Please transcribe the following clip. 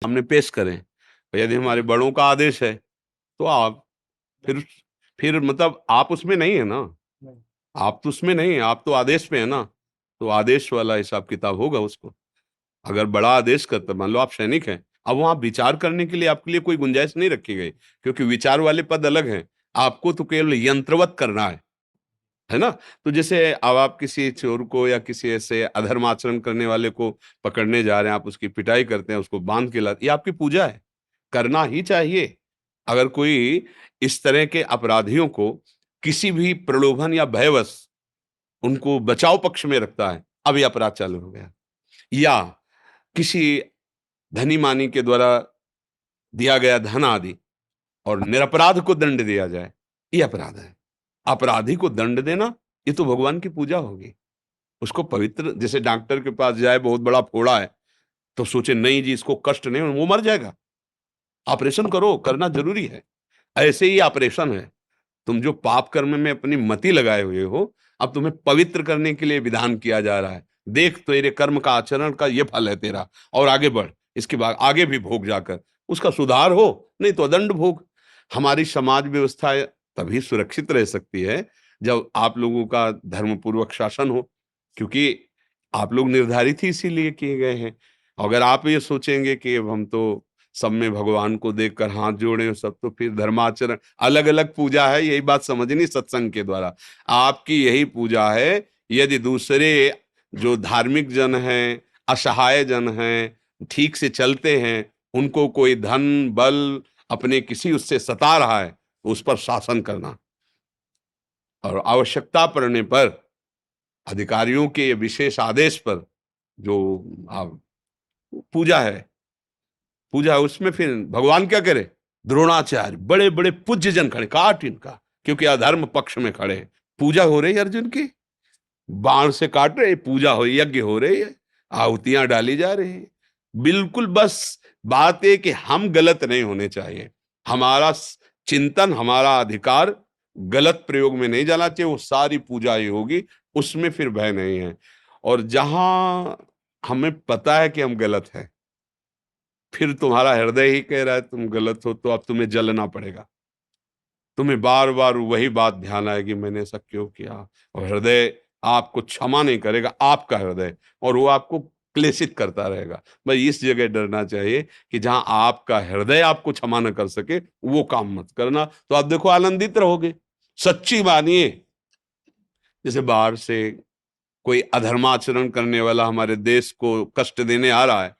सामने पेश करें। यदि हमारे बड़ों का आदेश है तो आप फिर फिर मतलब आप उसमें नहीं है ना, आप तो उसमें नहीं है, आप तो आदेश में है ना, तो आदेश वाला हिसाब किताब होगा उसको। अगर बड़ा आदेश करता, मान लो आप सैनिक हैं, अब वहां विचार करने के लिए आपके लिए कोई गुंजाइश नहीं रखी गई, क्योंकि विचार वाले पद अलग हैं। आपको तो केवल यंत्रवत करना है ना? तो जैसे अब आप किसी चोर को या किसी ऐसे अधर्म आचरण करने वाले को पकड़ने जा रहे हैं, आप उसकी पिटाई करते हैं, उसको बांध के लाते, ये आपकी पूजा है, करना ही चाहिए। अगर कोई इस तरह के अपराधियों को किसी भी प्रलोभन या भयवश उनको बचाव पक्ष में रखता है, अब ये अपराध चालू हो गया। या किसी धनी-मानी के द्वारा दिया गया धन आदि और निरपराध को दंड दिया जाए, ये अपराध है। अपराधी को दंड देना, ये तो भगवान की पूजा होगी। उसको पवित्र, जैसे डॉक्टर के पास जाए, बहुत बड़ा फोड़ा है, तो सोचे नहीं जी इसको कष्ट नहीं, वो मर जाएगा। ऑपरेशन करो, करना ज़रूरी है। ऐसे ही ऑपरेशन है। तुम जो पाप कर्म में अपनी मति लगाए हुए हो, अब तुम्हें पवित्र करने के लिए विधान किया जा रहा है। देख तेरे कर्म का, आचरण का ये फल है तेरा, और आगे बढ़। इसके बाद आगे भी भोग जाकर, उसका सुधार हो, नहीं तो दंड भोग। हमारी समाज व्यवस्था तभी सुरक्षित रह सकती है, जब आप लोगों का धर्मपूर्वक शासन हो, क्योंकि आप लोग निर्धारित ही इसीलिए किए गए हैं। अगर आप ये सोचेंगे कि अब हम तो सब में भगवान को देखकर हाथ जोड़े, सब तो फिर धर्माचरण अलग-अलग पूजा है, यही बात समझनी सत्संग के द्वारा। आपकी यही पूजा है, यदि दूसरे जो धार्मिक जन हैं, असहाय जन हैं, ठीक से चलते हैं, उनको कोई धन, बल अपने किसी उससे सता रहा है, तो उस पर शासन करना और आवश्यकता पड़ने पर अधिकारियों के विशेष आदेश पर जो पूजा है, पूजा है उसमें फिर भगवान क्या करे? द्रोणाचार्य बड़े-बड़े पूज्य जन खड़े, काट इनका, क्योंकि अधर्म पक्ष में खड़े हैं। पूजा हो रही है अर्जुन की, बाण से काट रहे, पूजा हो, यज्ञ हो रही है, आहुतियां डाली जा रही है। बिल्कुल, बस बात है कि हम गलत नहीं होने चाहिए। हमारा चिंतन, हमारा अधिकार गलत प्रयोग में नहीं जाना चाहिए, वो सारी पूजा ही होगी, उसमें फिर भय नहीं है। और जहां हमें पता है कि हम गलत हैं, फिर तुम्हारा हृदय ही कह रहा है तुम गलत हो, तो अब तुम्हें जलना पड़ेगा। तुम्हें बार-बार वही बात ध्यान आएगी, मैंने ऐसा क्यों किया? और हृदय आपको क्षमा नहीं करेगा, आपका हृदय, और वो आपको क्लेशित करता रहेगा। भाई इस जगह डरना चाहिए कि जहाँ आपका हृदय आपको क्षमा न कर सके, वो काम मत करना, तो आप देखो आनंदित रहोगे। सच्ची मानिए, जैसे बाहर से कोई अधर्माचरण करने वाला हमारे देश को कष्ट देने आ रहा है,